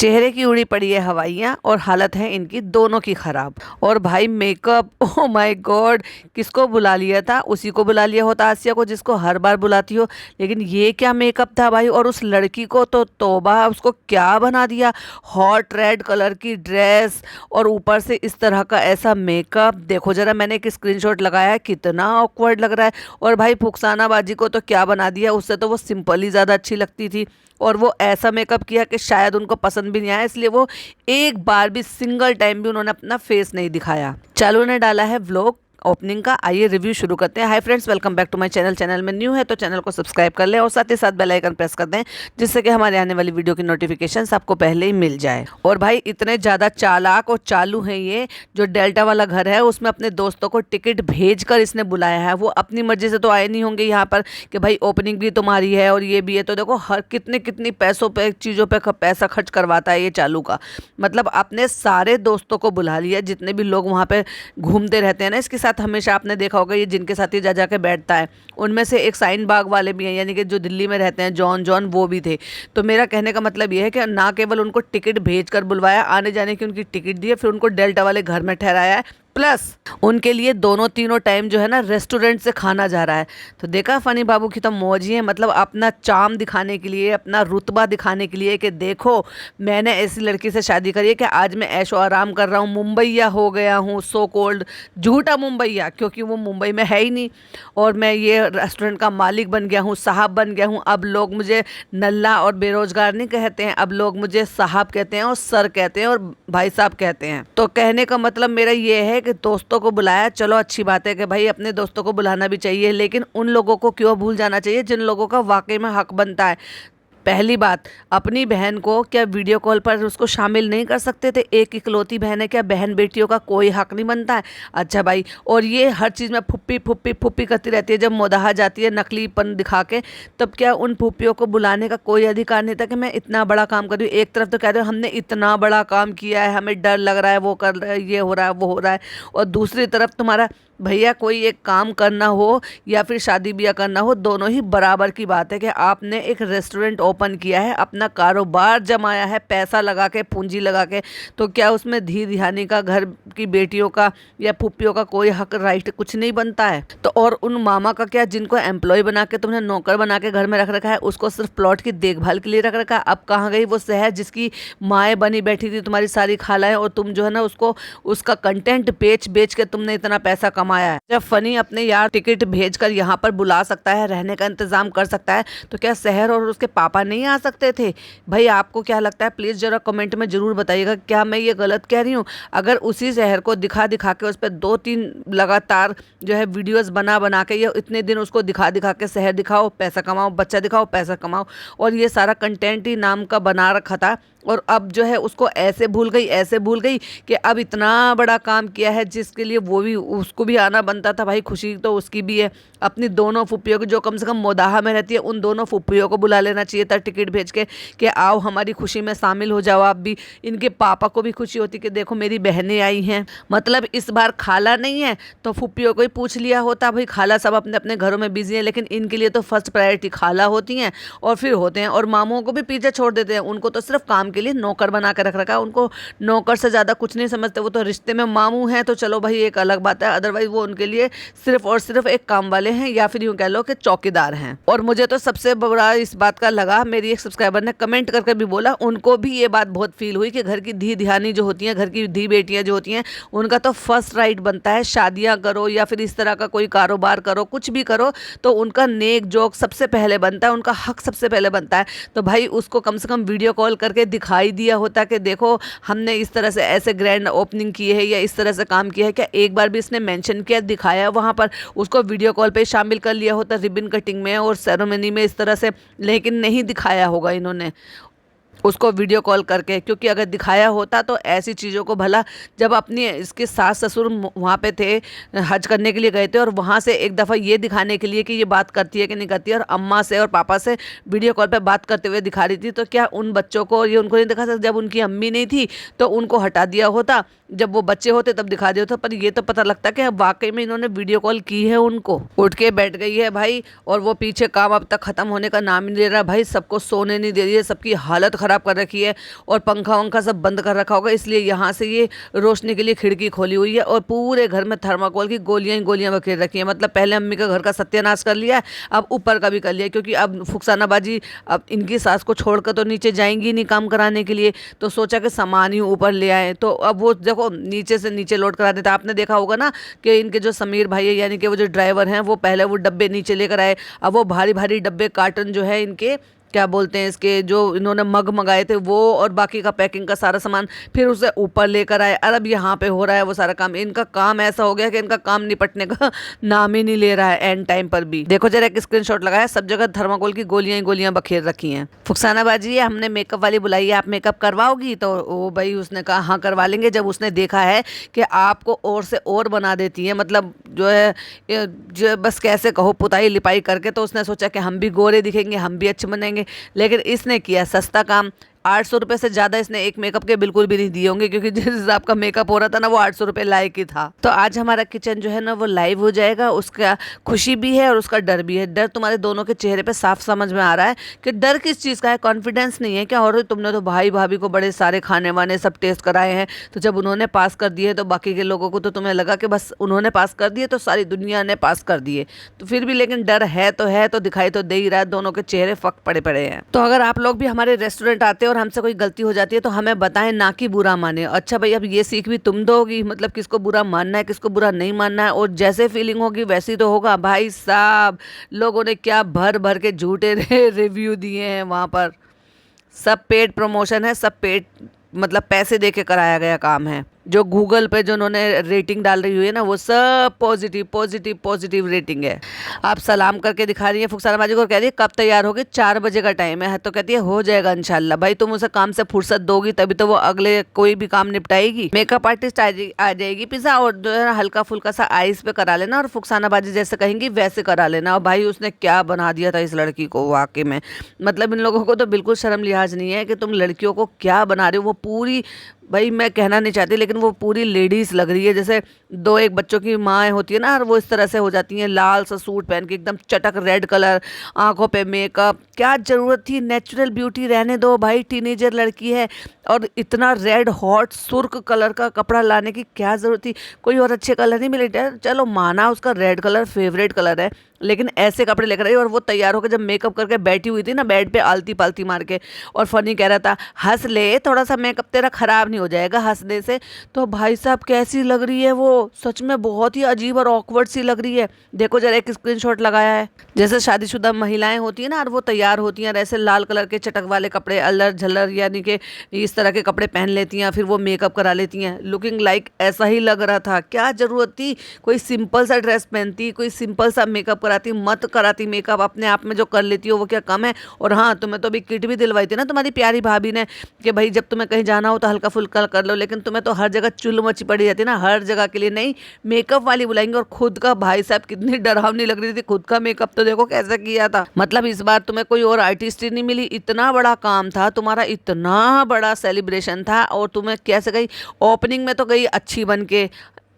चेहरे की उड़ी पड़ी है हवाइयाँ और हालत है इनकी दोनों की खराब। और भाई मेकअप, ओह माय गॉड, किसको बुला लिया था? उसी को बुला लिया होता आसिया को जिसको हर बार बुलाती हो। लेकिन ये क्या मेकअप था भाई। और उस लड़की को तो तौबा, उसको क्या बना दिया। हॉट रेड कलर की ड्रेस और ऊपर से इस तरह का ऐसा मेकअप। देखो जरा, मैंने एक स्क्रीनशॉट लगाया है, कितना ऑकवर्ड लग रहा है। और भाई फुकसाना बाजी को तो क्या बना दिया, उससे तो वो सिंपल ही ज़्यादा अच्छी लगती थी। और वो ऐसा मेकअप किया कि शायद उनको पसंद भी नहीं आया, इसलिए वो एक बार भी सिंगल टाइम भी उन्होंने अपना फेस नहीं दिखाया। चालू ने डाला है व्लॉग ओपनिंग का। आइए रिव्यू शुरू करते हैं। Hi friends, welcome back to my channel. Channel में न्यू है तो चैनल को सब्सक्राइब कर लें और साथ ही साथ बेल आइकन प्रेस कर दें, जिससे कि हमारे आने वाली वीडियो की नोटिफिकेशन आपको पहले ही मिल जाए। और भाई इतने ज़्यादा चालाक और चालू हैं ये, जो डेल्टा वाला घर है उसमें अपने दोस्तों को टिकट भेजकर इसने बुलाया है। वो अपनी मर्जी से तो आए नहीं होंगे यहाँ पर कि भाई ओपनिंग भी तुम्हारी है और ये भी है। तो देखो हर कितनी पैसों पे, चीज़ों पे पैसा खर्च करवाता है ये चालू का। मतलब अपने सारे दोस्तों को बुला लिया, जितने भी लोग वहाँ पे घूमते रहते हैं ना इसके साथ। हमेशा आपने देखा होगा ये जिनके साथ ये जा जा के बैठता है, उनमें से एक साइन बाग वाले भी हैं, यानी कि जो दिल्ली में रहते हैं, जॉन जॉन, वो भी थे। तो मेरा कहने का मतलब ये है कि ना केवल उनको टिकट भेज कर बुलवाया, आने जाने की उनकी टिकट दी है, फिर उनको डेल्टा वाले घर में ठहराया है, प्लस उनके लिए दोनों तीनों टाइम जो है ना रेस्टोरेंट से खाना जा रहा है। तो देखा फनी बाबू की तो मौज ही है। मतलब अपना चाम दिखाने के लिए, अपना रुतबा दिखाने के लिए कि देखो मैंने ऐसी लड़की से शादी करी है कि आज मैं ऐशो आराम कर रहा हूँ, मुंबईया हो गया हूँ, सो कोल्ड झूठा मुंबईया, क्योंकि वो मुंबई में है ही नहीं। और मैं ये रेस्टोरेंट का मालिक बन गया हूँ, साहब बन गया हूँ। अब लोग मुझे नल्ला और बेरोजगार नहीं कहते हैं, अब लोग मुझे साहब कहते हैं और सर कहते हैं और भाई साहब कहते हैं। तो कहने का मतलब मेरा ये है कि दोस्तों को बुलाया, चलो अच्छी बात है कि भाई अपने दोस्तों को बुलाना भी चाहिए, लेकिन उन लोगों को क्यों भूल जाना चाहिए जिन लोगों का वाकई में हक बनता है। पहली बात, अपनी बहन को क्या वीडियो कॉल पर उसको शामिल नहीं कर सकते थे? एक इकलौती बहन है, क्या बहन बेटियों का कोई हक नहीं बनता है? अच्छा भाई, और ये हर चीज़ में फुप्पी फुप्पी फुप्पी करती रहती है। जब मोदाहा जाती है नकलीपन दिखा के, तब क्या उन फुप्पियों को बुलाने का कोई अधिकार नहीं था कि मैं इतना बड़ा काम कर रही हूँ? एक तरफ तो कह रहे हो हमने इतना बड़ा काम किया है, हमें डर लग रहा है, वो कर रहा है, ये हो रहा है, वो हो रहा है। और दूसरी तरफ तुम्हारा भैया कोई एक काम करना हो या फिर शादी ब्याह करना हो, दोनों ही बराबर की बात है कि आपने एक रेस्टोरेंट ओपन किया है, अपना कारोबार जमाया है, पैसा लगा के, पूंजी लगा के। तो क्या उसमें धी धियानी का, घर की बेटियों का या फुप्पियों का कोई हक राइट कुछ नहीं बनता है? तो और उन मामा का क्या, जिनको एम्प्लॉय बना के तुमने नौकर बना के घर में रख रखा है, उसको सिर्फ प्लॉट की देखभाल के लिए रख रखा है? अब कहाँ गई वो शहर जिसकी माएँ बनी बैठी थी तुम्हारी सारी खालाएं, और तुम जो है ना उसको, उसका कंटेंट बेच बेच के तुमने इतना पैसा कमाया है। जब फनी अपने यार टिकट भेजकर यहाँ पर बुला सकता है, रहने का इंतजाम कर सकता है, तो क्या शहर और उसके पापा नहीं आ सकते थे? भाई आपको क्या लगता है, प्लीज़ जरा कमेंट में ज़रूर बताइएगा, क्या मैं ये गलत कह रही हूँ? अगर उसी शहर को दिखा दिखा के उस पर 2-3 लगातार जो है वीडियोस बना बना के, ये इतने दिन उसको दिखा दिखा के शहर दिखाओ पैसा कमाओ, बच्चा दिखाओ पैसा कमाओ, और ये सारा कंटेंट ही नाम का बना रखा था। और अब जो है उसको ऐसे भूल गई, ऐसे भूल गई कि अब इतना बड़ा काम किया है जिसके लिए वो भी, उसको भी आना बनता था। भाई खुशी तो उसकी भी है। अपनी दोनों फुप्पियों की, जो कम से कम मोदाहा में रहती है, उन दोनों फुप्पियों को बुला लेना चाहिए था टिकट भेज के कि आओ हमारी खुशी में शामिल हो जाओ आप भी। इनके पापा को भी खुशी होती कि देखो मेरी बहनें आई हैं। मतलब इस बार खाला नहीं है तो फुप्पियों को ही पूछ लिया होता। भाई खाला सब अपने अपने घरों में बिजी हैं, लेकिन इनके लिए तो फर्स्ट प्रायोरिटी खाला होती हैं और फिर होते हैं। और मामुओं को भी पीछे छोड़ देते हैं, उनको तो सिर्फ काम के लिए नौकर बना के रख रखा है। उनको नौकर से ज़्यादा कुछ नहीं समझते। वो तो रिश्ते में मामू हैं तो चलो भाई एक अलग बात है, अदरवाइज वो उनके लिए सिर्फ और सिर्फ एक काम वाले हैं, या फिर यूँ कह लो कि चौकीदार हैं। और मुझे तो सबसे बड़ा इस बात का लगा, मेरी एक सब्सक्राइबर ने कमेंट करके भी बोला, उनको भी ये बात बहुत फील हुई कि घर की धी धियानी जो होती हैं, घर की धी बेटियाँ जो होती हैं, उनका तो फर्स्ट राइट बनता है, शादियाँ करो या फिर इस तरह का कोई कारोबार करो, कुछ भी करो, तो उनका नेक जोक सबसे पहले बनता है, उनका हक सबसे पहले बनता है। तो भाई उसको कम से कम वीडियो कॉल करके दिखाई दिया होता कि देखो हमने इस तरह से ऐसे ग्रैंड ओपनिंग की है या इस तरह से काम किया है। क्या एक बार भी इसने मेंशन किया, दिखाया वहाँ पर? उसको वीडियो कॉल पे शामिल कर लिया होता रिबन कटिंग में और सेरेमनी में इस तरह से, लेकिन नहीं दिखाया होगा इन्होंने उसको वीडियो कॉल करके। क्योंकि अगर दिखाया होता तो ऐसी चीज़ों को, भला जब अपनी इसके सास ससुर वहाँ पे थे, हज करने के लिए गए थे, और वहाँ से एक दफ़ा ये दिखाने के लिए कि ये बात करती है कि नहीं करती है, और अम्मा से और पापा से वीडियो कॉल पे बात करते हुए दिखा रही थी, तो क्या उन बच्चों को ये उनको नहीं दिखा सकता? जब उनकी अम्मी नहीं थी तो उनको हटा दिया होता, जब वो बच्चे होते तब दिखा दिया होता, पर ये तो पता लगता कि वाकई में इन्होंने वीडियो कॉल की है उनको। उठ के बैठ गई है भाई, और वो पीछे काम अब तक खत्म होने का नाम ही नहीं ले रहा भाई। सबको सोने नहीं दे रही है, सबकी हालत खराब कर रखी है, और पंखा वंखा सब बंद कर रखा होगा, इसलिए यहाँ से ये रोशनी के लिए खिड़की खोली हुई है, और पूरे घर में थर्माकोल की गोलियां ही गोलियां बखेर रखी है। मतलब पहले अम्मी का घर का सत्यानाश कर लिया, अब ऊपर का भी कर लिया, क्योंकि अब फुकसाना बाजी अब इनकी सास को छोड़कर तो नीचे जाएंगी नहीं काम कराने के लिए, तो सोचा कि सामान ही ऊपर ले आए। तो अब वो देखो नीचे से नीचे लोड करा देता। आपने देखा होगा ना कि इनके जो समीर भाई है, यानी कि वो जो ड्राइवर हैं, वो पहले वो डब्बे नीचे लेकर आए, अब वो भारी भारी डब्बे कार्टन जो है इनके, क्या बोलते हैं इसके, जो इन्होंने मग मंगाए थे वो, और बाकी का पैकिंग का सारा सामान फिर उसे ऊपर लेकर आए। और अब यहाँ पे हो रहा है वो सारा काम। इनका काम ऐसा हो गया कि इनका काम निपटने का नाम ही नहीं ले रहा है एंड टाइम पर भी। देखो जरा एक स्क्रीनशॉट लगाया, सब जगह थर्माकोल की गोलियां ही गोलियां बखेर रखी हैं। फुकसाना बाजी हमने मेकअप वाली बुलाई है, आप मेकअप करवाओगी? तो वो भाई उसने कहा हाँ करवा लेंगे। जब उसने देखा है कि आपको और से और बना देती है, मतलब जो है जो बस कैसे कहो पुताई लिपाई करके, तो उसने सोचा कि हम भी गोरे दिखेंगे, हम भी अच्छे बनेंगे। लेकिन इसने किया सस्ता काम। 800 रुपये से ज़्यादा इसने एक मेकअप के बिल्कुल भी नहीं दिए होंगे, क्योंकि जिस हिसाब का मेकअप हो रहा था ना, वो 800 रुपये लायक ही था। तो आज हमारा किचन जो है ना वो लाइव हो जाएगा। उसका खुशी भी है और उसका डर भी है। डर तुम्हारे दोनों के चेहरे पे साफ समझ में आ रहा है कि डर किस चीज़ का है, कॉन्फिडेंस नहीं है क्या? और तुमने तो भाई भाभी को बड़े सारे खाने वाने सब टेस्ट कराए हैं, तो जब उन्होंने पास कर दिए तो बाकी के लोगों को तो तुम्हें लगा कि बस उन्होंने पास कर दिए तो सारी दुनिया ने पास कर दिए। तो फिर भी लेकिन डर है, तो दिखाई तो दे ही रहा है, दोनों के चेहरे फक पड़े पड़े हैं। तो अगर आप लोग भी हमारे रेस्टोरेंट आते और हमसे कोई गलती हो जाती है तो हमें बताएं, ना कि बुरा माने। अच्छा भाई, अब ये सीख भी तुम दोगी, मतलब किसको बुरा मानना है, किसको बुरा नहीं मानना है, और जैसे फीलिंग होगी वैसी तो होगा। भाई साहब, लोगों ने क्या भर भर के झूठे रिव्यू दिए हैं वहाँ पर। सब पेड प्रमोशन है, सब पेड, मतलब पैसे दे के कराया गया काम है। जो गूगल पे जो उन्होंने रेटिंग डाल रही हुई है ना, वो सब पॉजिटिव पॉजिटिव पॉजिटिव रेटिंग है। आप सलाम करके दिखा रही है फुकसाना बाजी को, कह रही है कब तैयार होगी? 4 बजे का टाइम है। तो कहती है हो जाएगा इंशाल्लाह। भाई तुम उसे काम से फुर्सत दोगी तभी तो वो अगले कोई भी काम निपटाएगी। मेकअप आर्टिस्ट आ जाएगी पिज़्ज़ा, और जो है हल्का फुल्का सा आइस पे करा लेना, और फुकसाना बाजी जैसे कहेंगी वैसे करा लेना। और भाई उसने क्या बना दिया था इस लड़की को वाकई में, मतलब इन लोगों को तो बिल्कुल शर्म लिहाज नहीं है कि तुम लड़कियों को क्या बना रहे हो। वो पूरी, भाई मैं कहना नहीं चाहती लेकिन वो पूरी लेडीज़ लग रही है, जैसे 2-1 बच्चों की माँ होती है ना, और वो इस तरह से हो जाती हैं। लाल सा सूट पहन के एकदम चटक रेड कलर, आंखों पे मेकअप, क्या ज़रूरत थी? नेचुरल ब्यूटी रहने दो भाई, टीनेजर लड़की है, और इतना रेड हॉट सुर्ख कलर का कपड़ा लाने की क्या ज़रूरत थी? कोई और अच्छे कलर नहीं मिले? चलो माना उसका रेड कलर फेवरेट कलर है, लेकिन ऐसे कपड़े लेकर आई। और वो तैयार होकर जब मेकअप करके बैठी हुई थी ना बेड पे आलती पालती मार के, और फनी कह रहा था हंस ले, थोड़ा सा मेकअप तेरा खराब नहीं हो जाएगा हंसने से। तो भाई साहब कैसी लग रही है वो, सच में बहुत ही अजीब और ऑकवर्ड सी लग रही है। देखो जरा एक स्क्रीनशॉट लगाया है, जैसे शादीशुदा महिलाएं होती है ना, और वो तैयार होती हैं, ऐसे लाल कलर के चटक वाले कपड़े, अल्लर झल्लर यानी कि इस तरह के कपड़े पहन लेती हैं, फिर वो मेकअप करा लेती हैं। लुकिंग लाइक ऐसा ही लग रहा था। क्या ज़रूरत थी? कोई सिंपल सा ड्रेस पहनती, कोई सिंपल सा मेकअप कराती, मत कराती मेकअप। अपने आप में जो कर लेती हो वो क्या कम है? और हाँ, तुम्हें तो अभी किट भी दिलवाई थी ना तुम्हारी प्यारी भाभी ने, कि भाई जब तुम्हें कहीं जाना हो तो हल्का फुल्का कर लो, लेकिन तुम्हें तो हर जगह चुल मची पड़ी जाती ना, हर जगह के लिए नहीं मेकअप वाली बुलाएंगे। और खुद का, भाई साहब कितनी डरावनी लग रही थी, खुद का मेकअप तो देखो कैसे किया था। मतलब इस बार तुम्हें कोई और आर्टिस्ट ही नहीं मिली, इतना बड़ा काम था तुम्हारा, इतना बड़ा सेलिब्रेशन था, और तुम्हें कैसे गई? ओपनिंग में तो गई अच्छी बन के,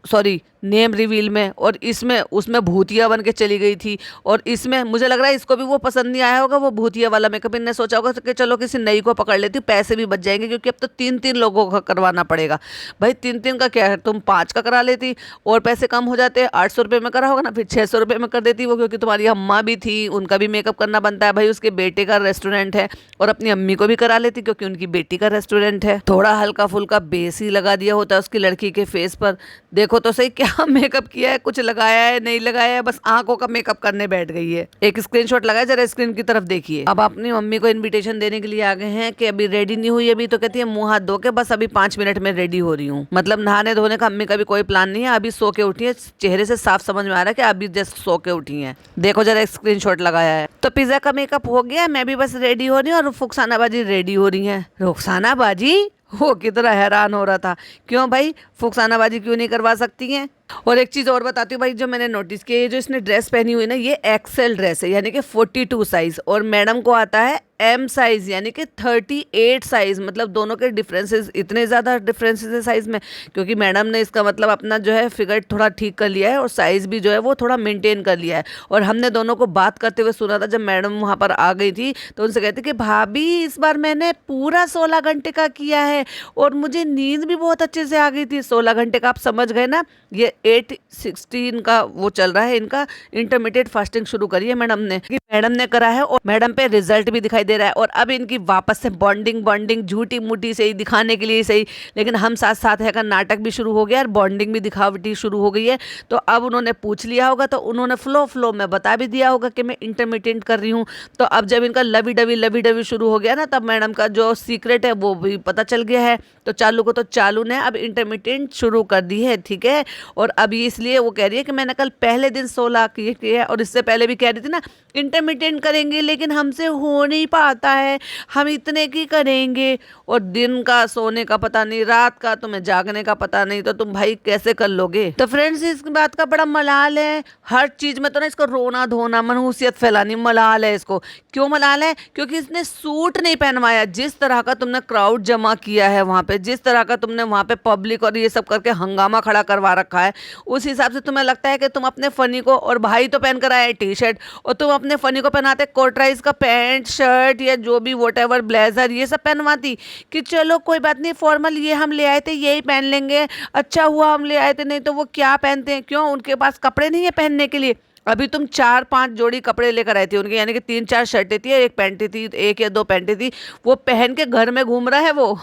सॉरी नेम रिवील में, और इसमें उसमें भूतिया बन के चली गई थी। और इसमें मुझे लग रहा है इसको भी वो पसंद नहीं आया होगा, वो भूतिया वाला मेकअप। इनने सोचा होगा कि चलो किसी नई को पकड़ लेती, पैसे भी बच जाएंगे, क्योंकि अब तो 3-3 लोगों का करवाना पड़ेगा। भाई 3-3 का क्या है, तुम 5 का करा लेती और पैसे कम हो जाते। 800 रुपये में करा होगा ना, फिर 600 रुपये में कर देती वो, क्योंकि तुम्हारी अम्मा भी थी, उनका भी मेकअप करना बनता है। भाई उसके बेटे का रेस्टोरेंट है, और अपनी अम्मी को भी करा लेती क्योंकि उनकी बेटी का रेस्टोरेंट है। थोड़ा हल्का फुल्का बेस ही लगा दिया होता उसकी लड़की के फेस पर। देखो तो सही क्या मेकअप किया है, कुछ लगाया है नहीं लगाया है, बस आंखों का मेकअप करने बैठ गई है। एक स्क्रीनशॉट लगाया, जरा स्क्रीन की तरफ देखिए। अब अपनी मम्मी को इनविटेशन देने के लिए आ गए हैं कि अभी रेडी नहीं हुई अभी, तो कहती है मुंह हाथ धो के बस अभी 5 मिनट में रेडी हो रही हूँ। मतलब नहाने धोने का अम्मी का भी कोई प्लान नहीं है, अभी सो के उठी है। चेहरे से साफ समझ में आ रहा है कि अभी जस्ट सो के उठी है। देखो जरा स्क्रीनशॉट लगाया है। तो पिज्जा का मेकअप हो गया, मैं भी बस रेडी हो रही हूँ, और रुखसाना बाजी रेडी हो रही है। रुखसाना बाजी वो कितना हैरान हो रहा था। क्यों भाई, फुकसानाबाजी क्यों नहीं करवा सकती हैं? और एक चीज़ और बताती हूँ भाई, जो मैंने नोटिस किया, ये जो इसने ड्रेस पहनी हुई है ना, ये एक्सेल ड्रेस है, यानी कि 42 साइज, और मैडम को आता है एम साइज यानी कि 38 साइज। मतलब दोनों के डिफरेंसेस, इतने ज़्यादा डिफरेंसेस है साइज में, क्योंकि मैडम ने इसका मतलब अपना जो है फिगर थोड़ा ठीक कर लिया है और साइज भी जो है वो थोड़ा मेंटेन कर लिया है। और हमने दोनों को बात करते हुए सुना था, जब मैडम वहाँ पर आ गई थी तो उनसे कहते कि भाभी इस बार मैंने पूरा 16 घंटे का किया है और मुझे नींद भी बहुत अच्छे से आ गई थी। 16 घंटे का आप समझ गए ना, ये 8-16 का वो चल रहा है इनका, इंटरमीडिएट फास्टिंग शुरू करी है मैडम ने, कि मैडम ने करा है और मैडम पे रिजल्ट भी दिखाई दे रहा है। और अब इनकी वापस से बॉन्डिंग बॉन्डिंग झूठी मूठी से ही दिखाने के लिए सही, लेकिन हम साथ साथ है का नाटक भी शुरू हो गया और बॉन्डिंग भी दिखावटी शुरू हो गई है। तो अब उन्होंने पूछ लिया होगा, तो उन्होंने फ्लो में बता भी दिया होगा कि मैं इंटरमीडिएट कर रही हूँ। तो अब जब इनका लवी डवी शुरू हो गया ना, तब मैडम का जो सीक्रेट है वो भी पता चल गया है। तो चालू ने अब इंटरमीडिएट शुरू कर दी है, ठीक है। और अब इसलिए वो कह रही है कि मैंने कल पहले दिन 16 किए है, और इससे पहले भी कह रही थी ना इंटरमीडिएट करेंगे, लेकिन हमसे हो नहीं पाता है, हम इतने की करेंगे। और दिन का सोने का पता नहीं, रात का तुम्हें जागने का पता नहीं, तो तुम भाई कैसे कर लोगे? तो फ्रेंड्स, इस बात का बड़ा मलाल है, हर चीज में तो ना इसको रोना धोना, मनहूसियत फैलानी, मलाल है इसको। क्यों मलाल है? क्योंकि इसने सूट नहीं पहनवाया। जिस तरह का तुमने क्राउड जमा किया है वहां पे, जिस तरह का तुमने वहां पे पब्लिक और ये सब करके हंगामा खड़ा करवा रखा है, उस हिसाब से तुम्हें लगता है कि तुम अपने फनी को, और भाई तो पहन कर आए टी शर्ट, और तुम अपने फनी को पहनाते कोटराइज का पैंट शर्ट या जो भी वोट एवर ब्लेजर ये सब पहनवाती, कि चलो कोई बात नहीं, फॉर्मल ये हम ले आए थे यही पहन लेंगे, अच्छा हुआ हम ले आए थे, नहीं तो वो क्या पहनते हैं? क्यों, उनके पास कपड़े नहीं है पहनने के लिए? अभी तुम 4-5 जोड़ी कपड़े लेकर आई थी उनके, यानी कि 3-4 शर्टें थी, एक पैंट थी, एक या दो पैंटें थी, वो पहन के घर में घूम रहा है वो।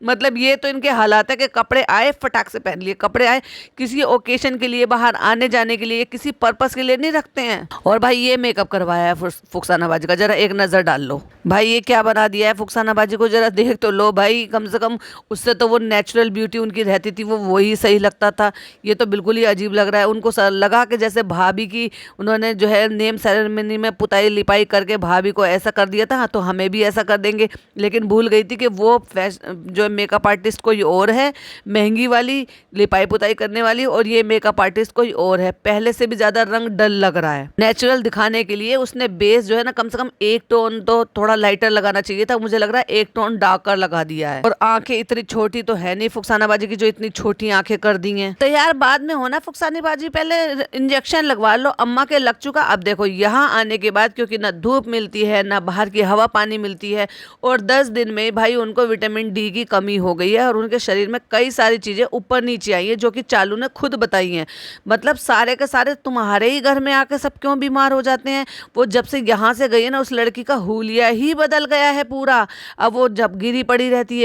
मतलब ये तो इनके हालात है कि कपड़े आए फटाक से पहन लिए, कपड़े आए किसी ओकेशन के लिए, बाहर आने जाने के लिए, किसी पर्पस के लिए नहीं रखते हैं। और भाई ये मेकअप करवाया है फुकसानाबाजी का, जरा एक नजर डाल लो भाई, ये क्या बना दिया है फुकसानाबाजी को, जरा देख तो लो भाई। कम से कम उससे तो वो नेचुरल ब्यूटी उनकी रहती थी, वो वही सही लगता था। ये तो बिल्कुल ही अजीब लग रहा है उनको, लगा के जैसे भाभी की उन्होंने जो है नेम सेरेमनी में पुताई लिपाई करके भाभी को ऐसा कर दिया था, तो हमें भी ऐसा कर देंगे। लेकिन भूल गई थी कि वो जो मेकअप आर्टिस्ट कोई और है, महंगी वाली लिपाई पुताई करने वाली, और ये मेकअप आर्टिस्ट कोई और है। पहले से भी ज्यादा रंग डल लग रहा है। नेचुरल दिखाने के लिए उसने बेस जो है ना, कम से कम एक टोन तो थोड़ा लाइटर लगाना चाहिए था, मुझे लग रहा है एक टोन डार्कर लगा दिया है। और आंखें इतनी छोटी तो है नहीं फुकसानाबाजी की, जो इतनी छोटी आंखें कर दी हैं। तो यार बाद में होना फुकसानाबाजी, पहले इंजेक्शन लगवा लो, अम्मा के लग चुका। अब देखो यहाँ आने के बाद, क्योंकि ना धूप मिलती है ना बाहर की हवा पानी मिलती है, और 10 दिन में भाई उनको विटामिन डी की कमी हो गई है, और उनके शरीर में कई सारी चीजें ऊपर नीचे आई है, जो कि चालू ने खुद बताई हैं। मतलब सारे के सारे तुम्हारे ही घर में आके सब क्यों बीमार हो जाते हैं? वो जब से यहाँ से गई है ना, उस लड़की का हुलिया ही बदल गया है पूरा। अब वो जब गिरी पड़ी रहती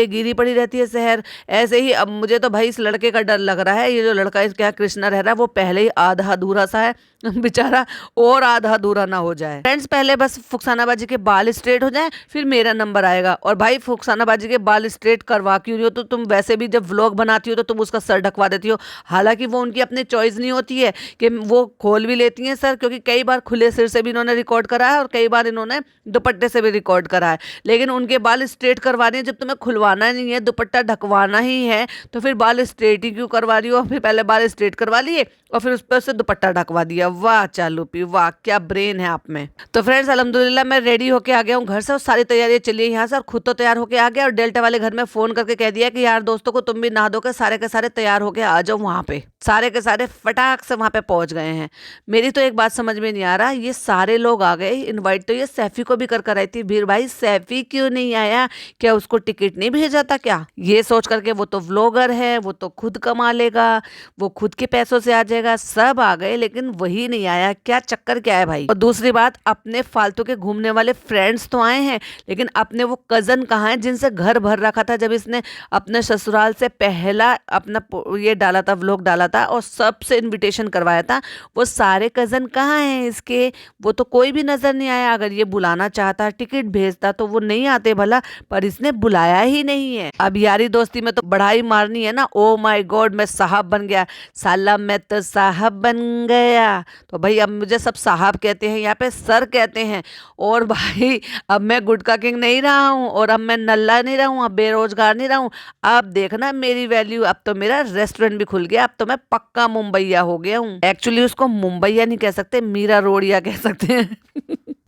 है शहर, ऐसे ही अब मुझे तो भाई इस लड़के का डर लग रहा है। ये जो लड़का इस क्या कृष्णा रह रहा है, वो पहले ही आधा अधूरा सा है बेचारा, और आधा अधूरा ना हो जाए। फ्रेंड्स, पहले बस फुकसानाबाजी के बाल स्ट्रेट हो जाए, फिर मेरा नंबर आएगा। और भाई फुकसानाबाजी के बाल स्ट्रेट करवा क्यों रही हो? तो तुम वैसे भी जब व्लॉग बनाती हो तो तुम उसका सर ढकवा देती हो। हालांकि वो उनकी अपनी चॉइस नहीं होती है कि वो खोल भी लेती हैं सर, क्योंकि कई बार खुले सिर से भी इन्होंने रिकॉर्ड करा है और कई बार इन्होंने दुपट्टे से भी रिकॉर्ड करा है। लेकिन उनके बाल स्ट्रेट करवाने, जब तुम्हें खुलवाना नहीं है, दुपट्टा ढकवाना ही है, तो फिर बाल स्ट्रेट ही क्यों करवा रही हो? फिर पहले बाल स्ट्रेट करवा लिए और फिर उस पर से दुपट्टा ढकवा दिया। वाह चालू पी, वाह क्या ब्रेन है आप में। तो फ्रेंड्स, अल्हम्दुलिल्लाह मैं रेडी होके आ गया हूँ घर से, और सारी तैयारियां चलिए यहाँ से, और खुद तो तैयार होके आ गया, और डेल्टा वाले घर में फोन करके कह दिया कि यार दोस्तों को तुम भी नहा धो के सारे के सारे तैयार होके आ जाओ वहां पे। सारे के सारे फटाक से वहां पे पहुंच गए हैं। मेरी तो एक बात समझ में नहीं आ रहा, ये सारे लोग आ गए, इनवाइट तो ये सैफी को भी कर आई थी। भीड़ भाई सैफी क्यों नहीं आया? क्या उसको टिकट नहीं भेजा था क्या? ये सोच करके वो तो व्लॉगर है, वो तो खुद कमा लेगा, वो खुद के पैसों से आ जाएगा। सब आ गए लेकिन वही नहीं आया, क्या चक्कर क्या है भाई? और दूसरी बात, अपने फालतू के घूमने वाले फ्रेंड्स तो आए हैं, लेकिन अपने वो कजन कहाँ हैं जिनसे घर भर रखा था जब इसने अपने ससुराल से पहला अपना ये डाला था, व्लॉग डाला था और सबसे इनविटेशन करवाया था। वो सारे कजन कहाँ हैं इसके? वो तो कोई भी नजर नहीं आया। अगर ये बुलाना चाहता, टिकट भेजता, तो वो नहीं आते भला, पर इसने बुलाया ही नहीं है। अब यारी दोस्ती में तो बढ़ाई मारनी है ना। ओ माय गॉड, मैं साहब बन गया, साला मैं तो साहब बन गया। तो तो भाई अब मुझे सब साहब कहते हैं, यहाँ पे सर कहते हैं। और भाई अब मैं गुटखा किंग नहीं रहा हूँ, और अब मैं नल्ला नहीं रहा हूँ, अब बेरोजगार नहीं रहा हूँ। अब देखना मेरी वैल्यू, अब तो मेरा रेस्टोरेंट भी खुल गया, अब तो मैं पक्का मुंबईया हो गया हूँ। एक्चुअली उसको मुंबईया नहीं कह सकते, मीरा रोडिया कह सकते हैं।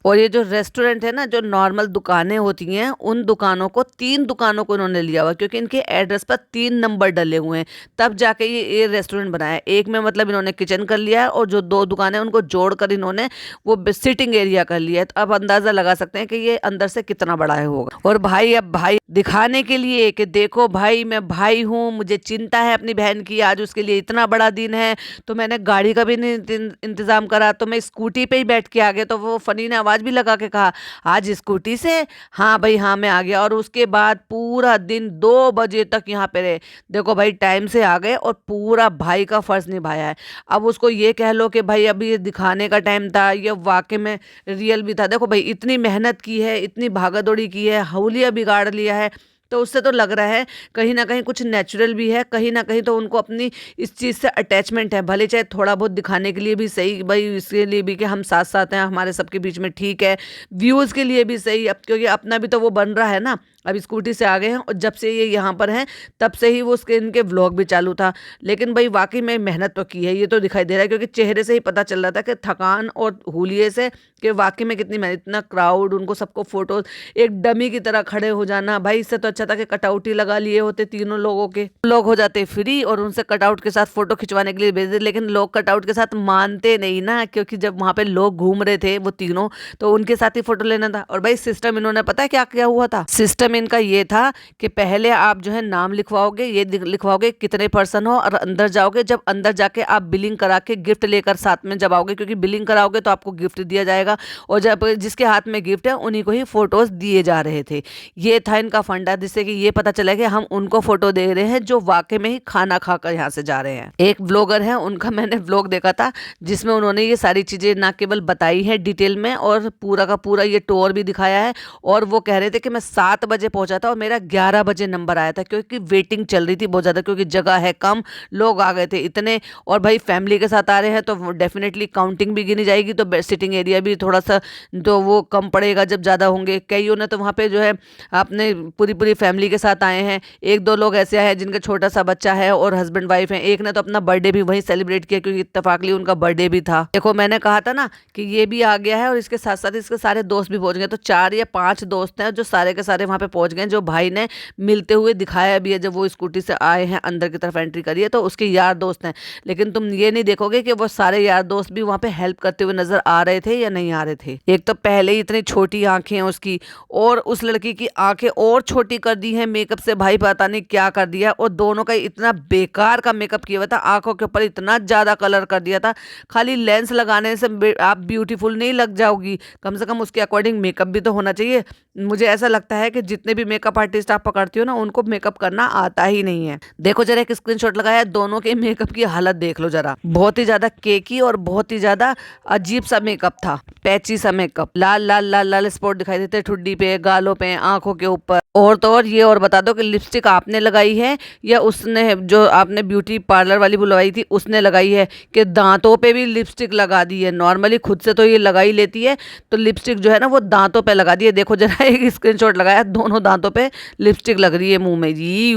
और ये जो रेस्टोरेंट है ना, जो नॉर्मल दुकानें होती हैं, उन दुकानों को 3 दुकानों को इन्होंने लिया हुआ, क्योंकि इनके एड्रेस पर 3 नंबर डले हुए हैं, तब जाके ये रेस्टोरेंट बनाया है। एक में मतलब इन्होंने किचन कर लिया है, और जो 2 दुकानें उनको जोड़कर इन्होंने वो सिटिंग एरिया कर लिया है। तो अब अंदाजा लगा सकते हैं कि ये अंदर से कितना बड़ा है होगा। और भाई अब भाई दिखाने के लिए कि देखो भाई मैं भाई हूँ, मुझे चिंता है अपनी बहन की, आज उसके लिए इतना बड़ा दिन है, तो मैंने गाड़ी का भी नहीं इंतजाम करा, तो मैं स्कूटी पे ही बैठ के आ गया। तो वो फनी ने आवाज भी लगा के कहा, आज स्कूटी से? हाँ भाई हाँ, मैं आ गया। और उसके बाद पूरा दिन 2 बजे तक यहाँ पे रहे। देखो भाई टाइम से आ गए और पूरा भाई का फर्ज निभाया है। अब उसको ये कह लो कि भाई अभी ये दिखाने का टाइम था, ये वाकई में रियल भी था। देखो भाई इतनी मेहनत की है, इतनी भागदौड़ी की है, हौलिया बिगाड़ लिया है, तो उससे तो लग रहा है कहीं ना कहीं कुछ नेचुरल भी है, कहीं ना कहीं तो उनको अपनी इस चीज़ से अटैचमेंट है, भले चाहे थोड़ा बहुत दिखाने के लिए भी सही, भाई इसके लिए भी कि हम साथ साथ हैं, हमारे सबके बीच में ठीक है, व्यूज़ के लिए भी सही, अब क्योंकि अपना भी तो वो बन रहा है ना। अब स्कूटी से आ गए हैं, और जब से ये यहाँ पर हैं तब से ही वो उसके इनके व्लॉग भी चालू था। लेकिन भाई वाकई में मेहनत तो की है, ये तो दिखाई दे रहा है, क्योंकि चेहरे से ही पता चल रहा था कि थकान और हुलिये से, कि वाकई में कितनी मेहनत, इतना क्राउड, उनको सबको फोटोज, एक डमी की तरह खड़े हो जाना। भाई इससे तो अच्छा था कि कटआउट ही लगा लिए होते तीनों लोगों के, लोग हो जाते फ्री और उनसे कटआउट के साथ फोटो खिंचवाने के लिए भेज दे। लेकिन लोग कटआउट के साथ मानते नहीं ना, क्योंकि जब वहां पे लोग घूम रहे थे वो तीनों, तो उनके साथ ही फोटो लेना था। और भाई सिस्टम इन्होंने पता है क्या क्या हुआ था? सिस्टम इनका ये था कि पहले आप जो है नाम लिखवाओगे, ये लिखवाओगे कितने पर्सन हो, और अंदर जाओगे, जब अंदर जाके आप बिलिंग करा के गिफ्ट लेकर साथ में जब आओगे, क्योंकि बिलिंग कराओगे तो आपको गिफ्ट दिया जाएगा, और जब जिसके हाथ में गिफ्ट है उन्हीं को ही फोटोज दिए जा रहे थे। ये था इनका फंडा, जिससे कि ये पता चला कि हम उनको फोटो दे रहे हैं जो वाकई में ही खाना खाकर यहाँ से जा रहे हैं। एक व्लॉगर है, उनका मैंने व्लॉग देखा था, जिसमें उन्होंने ये सारी चीजें ना केवल बताई है डिटेल में, और पूरा का पूरा ये टूर भी दिखाया है। और वो कह रहे थे कि मैं 7 बजे पहुंचा था और मेरा 11 बजे नंबर आया था, क्योंकि वेटिंग चल रही थी बहुत ज्यादा, क्योंकि जगह है कम, लोग आ गए थे इतने। और भाई फैमिली के साथ आ रहे हैं तो डेफिनेटली काउंटिंग भी गिनी जाएगी, तो सिटिंग एरिया भी थोड़ा सा तो वो कम पड़ेगा जब ज़्यादा होंगे। कईयों ने तो वहाँ पे जो है अपने पूरी पूरी फैमिली के साथ आए हैं। 1-2 लोग ऐसे आए हैं जिनका छोटा सा बच्चा है और हस्बैंड वाइफ है। एक ने तो अपना बर्थडे भी वहीं सेलिब्रेट किया, क्योंकि इत्तेफाकली उनका बर्थडे भी था। देखो मैंने कहा था ना कि ये भी आ गया है, और इसके साथ साथ इसके सारे दोस्त भी पहुंच गए। तो 4 या 5 दोस्त हैं जो सारे के सारे वहाँ पे पहुंच गए, जो भाई ने मिलते हुए दिखाया भी है। जब वो स्कूटी से आए हैं, अंदर की तरफ एंट्री करी है, तो उसके यार दोस्त हैं। लेकिन तुम ये नहीं देखोगे कि वो सारे यार दोस्त भी वहाँ पे हेल्प करते हुए नजर आ रहे थे या नहीं आ रहे थे। एक तो पहले ही इतनी छोटी आंखें हैं उसकी, और उस लड़की की आंखें और छोटी कर दी हैं मेकअप से, भाई पता नहीं क्या कर दिया। और दोनों का इतना बेकार का मेकअप किया हुआ था, आंखों के ऊपर इतना ज्यादा कलर कर दिया था। खाली लेंस लगाने से आप ब्यूटीफुल नहीं लग जाओगी, कम से कम उसके अकॉर्डिंग मेकअप भी तो होना चाहिए। मुझे ऐसा लगता है कि जितने भी मेकअप आर्टिस्ट आप पकड़ती हो ना, उनको मेकअप करना आता ही नहीं है। देखो जरा एक स्क्रीनशॉट लगाया, दोनों के मेकअप की हालत देख लो जरा, बहुत ही ज्यादा केकी और बहुत ही ज्यादा अजीब सा मेकअप था, पैची सा मेकअप, लाल लाल लाल लाल स्पॉट दिखाई देते ठुड्डी पे, गालों पे, आंखों के ऊपर। और तो और ये और बता दो कि लिपस्टिक आपने लगाई है या उसने, जो आपने ब्यूटी पार्लर वाली बुलवाई थी उसने लगाई है, कि दांतों पे भी लिपस्टिक लगा दी है। नॉर्मली खुद से तो ये लगा ही लेती है, तो लिपस्टिक जो है ना वो दांतों पे लगा दी है। देखो जरा एक स्क्रीनशॉट लगाया, दोनों दांतों पे लिपस्टिक लग रही है मुंह में जी।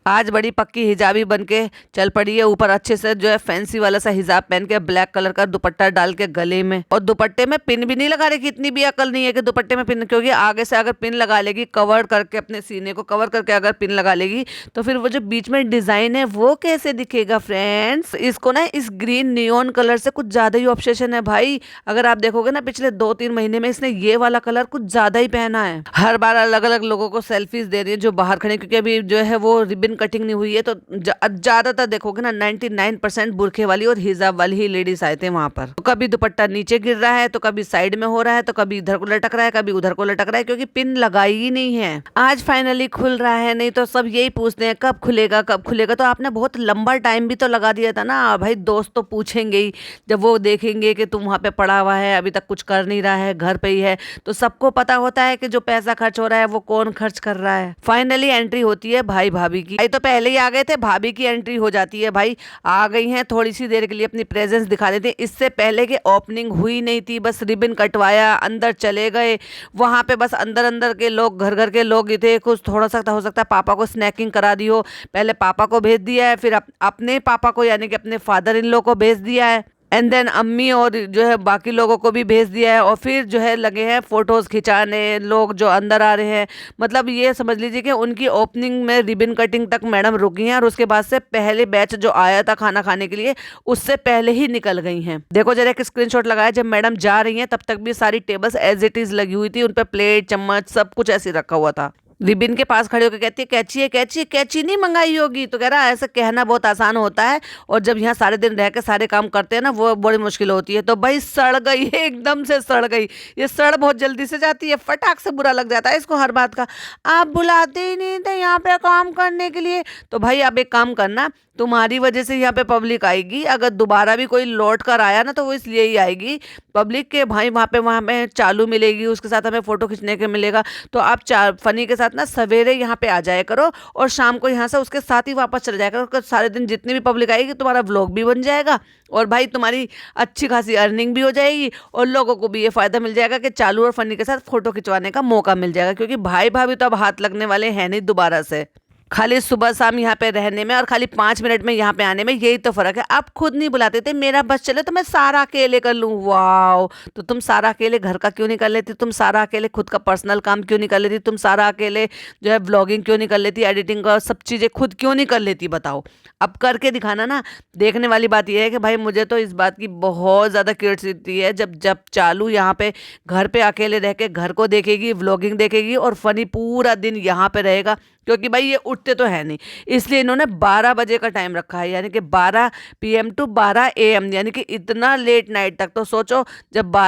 आज बड़ी पक्की हिजाबी बन के चल पड़ी है, ऊपर अच्छे से जो है फैंसी वाला सा हिजाब पहन के, ब्लैक कलर का दुपट्टा डाल के गले में, और दुपट्टे में पिन भी नहीं लगा रही। इतनी भी अकल नहीं है कि दुपट्टे में पिन, क्योंकि आगे से अगर पिन लगा लेगी, कवर करके अपने सीने को कवर करके अगर पिन लगा लेगी, तो फिर वो जो बीच में डिजाइन है वो कैसे दिखेगा फ्रेंड्स। इसको ना इस ग्रीन नियॉन कलर से कुछ ज्यादा ही ऑब्सेशन है भाई। अगर आप देखोगे ना पिछले 2-3 महीने में इसने ये वाला कलर कुछ ज्यादा ही पहना है। हर बार अलग अलग लोगों को सेल्फीज दे रही है जो बाहर खड़े, क्योंकि अभी जो है वो रिबन कटिंग नहीं हुई है, तो ज्यादातर देखोगे ना 99% बुरखे वाली और हिजाब वाली ही लेडीज आए थे वहां पर। तो कभी दुपट्टा नीचे गिर रहा है, तो कभी साइड में हो रहा है, तो कभी इधर को लटक रहा है, कभी उधर को लटक रहा है, क्योंकि पिन लगाई ही नहीं है। आज फाइनली खुल रहा है, नहीं तो सब यही पूछते हैं कब खुलेगा कब खुलेगा। तो आपने बहुत लंबा टाइम भी तो लगा दिया था ना भाई। दोस्त तो पूछेंगे ही, जब वो देखेंगे कि तुम वहां पे पड़ा हुआ है, अभी तक कुछ कर नहीं रहा है, घर पे ही है, तो सबको पता होता है कि जो पैसा खर्च हो रहा है वो कौन खर्च कर रहा है। फाइनली एंट्री होती है भाई भाभी की। भाई तो पहले ही आ गए थे, भाभी की एंट्री हो जाती है। भाई आ गई हैं, थोड़ी सी देर के लिए अपनी प्रेजेंस दिखा देते हैं। इससे पहले कि ओपनिंग हुई नहीं थी, बस रिबन कटवाया, अंदर चले गए। वहां पे बस अंदर अंदर के लोग, घर घर के लोग ही थे। कुछ थोड़ा सा हो सकता है पापा को स्नैकिंग करा दी हो। पहले पापा को भेज दिया है, फिर अपने पापा को यानी कि अपने फादर इन लॉ को भेज दिया है, एंड देन अम्मी और जो है बाकी लोगों को भी भेज दिया है। और फिर जो है लगे हैं फोटोज खिंचाने लोग जो अंदर आ रहे हैं। मतलब ये समझ लीजिए कि उनकी ओपनिंग में रिबन कटिंग तक मैडम रुकी हैं, और उसके बाद से पहले बैच जो आया था खाना खाने के लिए उससे पहले ही निकल गई हैं। देखो जरा एक स्क्रीनशॉट लगाया, जब मैडम जा रही हैं तब तक भी सारी टेबल्स एज इट इज लगी हुई थी, उन पर प्लेट चम्मच सब कुछ ऐसे रखा हुआ था। रिबिन के पास खड़े होकर कहती है कैची है, कैची है, कैची नहीं मंगाई होगी। तो कह रहा है ऐसा कहना बहुत आसान होता है, और जब यहाँ सारे दिन रह के सारे काम करते हैं ना वो बड़ी मुश्किल होती है। तो भाई सड़ गई, एकदम से सड़ गई। ये सड़ बहुत जल्दी से जाती है, फटाक से बुरा लग जाता है इसको हर बात का। आप बुलाते ही नहीं थे यहाँ पे काम करने के लिए। तो भाई अब एक काम करना, तुम्हारी वजह से यहाँ पे पब्लिक आएगी। अगर दोबारा भी कोई लौट कर आया ना तो वो इसलिए ही आएगी पब्लिक के, भाई वहाँ पे चालू मिलेगी, उसके साथ हमें फोटो खींचने के मिलेगा। तो आप फनी के साथ ना सवेरे यहाँ पे आ जाया करो, और शाम को यहाँ से उसके साथ ही वापस चले जाया करो। सारे दिन जितनी भी पब्लिक आएगी तुम्हारा व्लॉग भी बन जाएगा, और भाई तुम्हारी अच्छी खासी अर्निंग भी हो जाएगी, और लोगों को भी ये फायदा मिल जाएगा कि चालू और फनी के साथ फोटो खिंचवाने का मौका मिल जाएगा। क्योंकि भाई भाभी तो अब हाथ लगने वाले हैं नहीं दोबारा से, खाली सुबह शाम यहाँ पे रहने में और खाली 5 मिनट में यहाँ पे आने में, यही तो फर्क है। आप खुद नहीं बुलाते थे, मेरा बस चले तो मैं सारा अकेले कर लूँ। वाओ, तो तुम सारा अकेले घर का क्यों नहीं कर लेती? तुम सारा अकेले खुद का पर्सनल काम क्यों नहीं कर लेती? तुम सारा अकेले जो है व्लॉगिंग क्यों नहीं कर लेती? एडिटिंग का सब चीज़ें खुद क्यों नहीं कर लेती? बताओ, अब करके दिखाना ना। देखने वाली बात यह है कि भाई मुझे तो इस बात की बहुत ज़्यादा क्यूरियोसिटी है, जब जब चालू यहाँ पे घर पे अकेले रह के घर को देखेगी, व्लॉगिंग देखेगी, और फनी पूरा दिन यहाँ पे रहेगा। क्योंकि भाई ये उठते तो है नहीं, इसलिए इन्होंने 12 बजे का टाइम रखा है, यानी कि 12 PM टू 12 AM, यानी कि इतना लेट नाइट तक। तो सोचो जब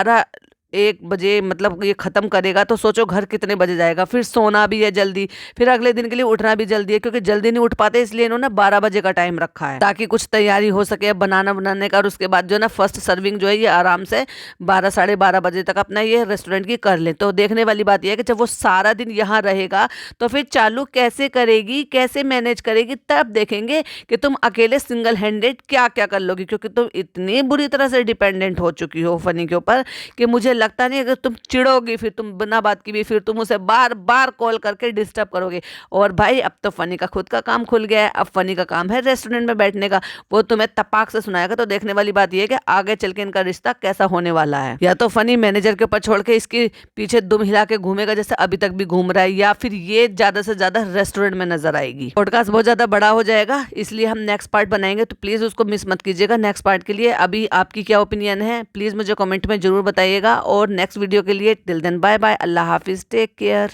1 बजे मतलब ये ख़त्म करेगा तो सोचो घर कितने बजे जाएगा। फिर सोना भी है जल्दी, फिर अगले दिन के लिए उठना भी जल्दी है, क्योंकि जल्दी नहीं उठ पाते, इसलिए इन्होंने 12 बजे का टाइम रखा है ताकि कुछ तैयारी हो सके बनाने का। और उसके बाद जो ना फर्स्ट सर्विंग जो है ये आराम से 12 साढ़े 12 बजे तक अपना ये रेस्टोरेंट की कर ले। तो देखने वाली बात यह है कि जब वो सारा दिन यहाँ रहेगा तो फिर चालू कैसे करेगी, कैसे मैनेज करेगी, तब देखेंगे कि तुम अकेले सिंगल हैंडेड क्या क्या कर लोगी। क्योंकि तुम इतनी बुरी तरह से डिपेंडेंट हो चुकी हो फनी के ऊपर कि मुझे लगता नहीं, अगर तुम चिढ़ोगी फिर तुम बिना बात की भी फिर तुम उसे बार बार कॉल करके डिस्टर्ब करोगे। और भाई अब तो फनी का खुद का काम खुल गया है, अब फनी का काम है रेस्टोरेंट में बैठने का, वो तुम्हें तपाक से सुनाएगा। तो देखने वाली बात यह है कि आगे चल के इनका रिश्ता कैसा होने वाला है। या तो फनी मैनेजर के ऊपर छोड़ के इसके पीछे दुम हिला के घूमेगा जैसे अभी तक भी घूम रहा है, या फिर ये ज्यादा से ज्यादा रेस्टोरेंट में नजर आएगी। पॉडकास्ट बहुत ज्यादा बड़ा हो जाएगा, इसलिए हम नेक्स्ट पार्ट बनाएंगे, तो प्लीज उसको मिस मत कीजिएगा नेक्स्ट पार्ट के लिए। अभी आपकी क्या ओपिनियन है प्लीज मुझे कमेंट में जरूर बताइएगा, और नेक्स्ट वीडियो के लिए टिल देन बाय बाय, अल्लाह हाफिज, टेक केयर।